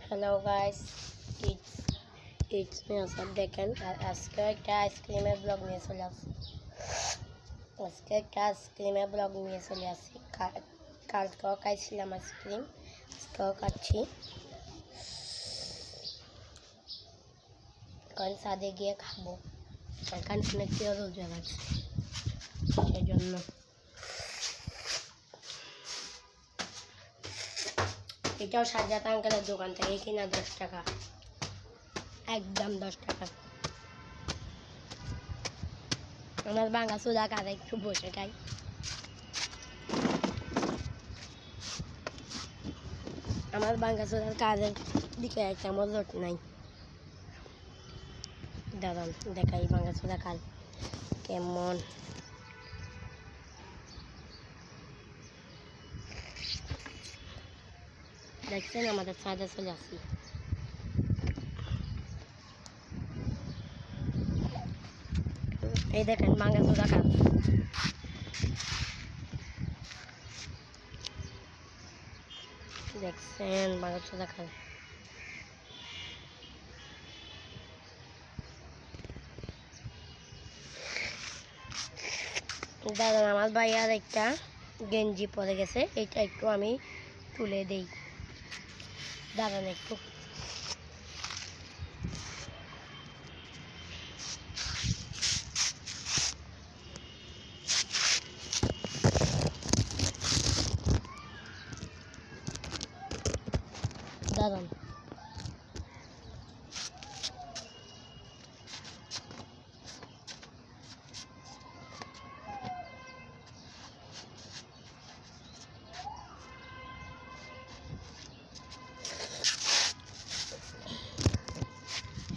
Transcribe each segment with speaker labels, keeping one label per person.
Speaker 1: Hello guys, it's me Asad. দেখেন আজকে একটা আইসক্রিমের ব্লগ নিয়ে চলে আসি। কালকেও খাইছিলাম আইসক্রিম, আজকেও খাচ্ছি। কারণ ছাদে গিয়ে খাবো, এখানে অনেক রোজা লাগছে, সেই জন্য। এটাও সাজ্জাদ আঙ্কেলের দোকান থেকে কিনা, 10 টাকা, একদম 10 টাকা। আমার ভাঙা সুদা কাদা একটু বসে খাই। আমার ভাঙা সুদার কাদের দিকে একটা মজট নাই। দাঁড়ান দেখাই ভাঙা সুদা কাল কেমন। দেখছেন আমাদের ছাদে চলে আসি। এই দেখেন ভাঙা সুদা কাল, দেখছেন ভাঙা সুদা কাল। দাদা আমার ভাইয়ার একটা গেঞ্জি পরে গেছে, এটা একটু আমি তুলে দেই। দাঁড়ান একটু। দাঁড়ান।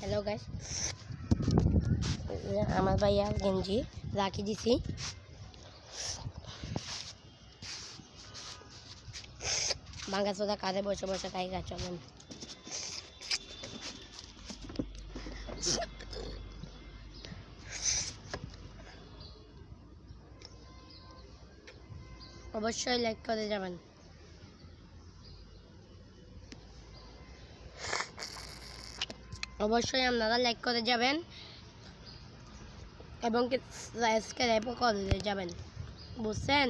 Speaker 1: হ্যালো গাইস, আমার ভাইয়ার গেঞ্জি রাখি দিছি। ভাঙা চোদা কাঁধে বসে বসে খাই গা, চলেন। অবশ্যই লাইক করে যাবেন। অবশ্যই আপনারা লাইক করে যাবেন এবং সাবস্ক্রাইব করে যাবেন, বুঝছেন?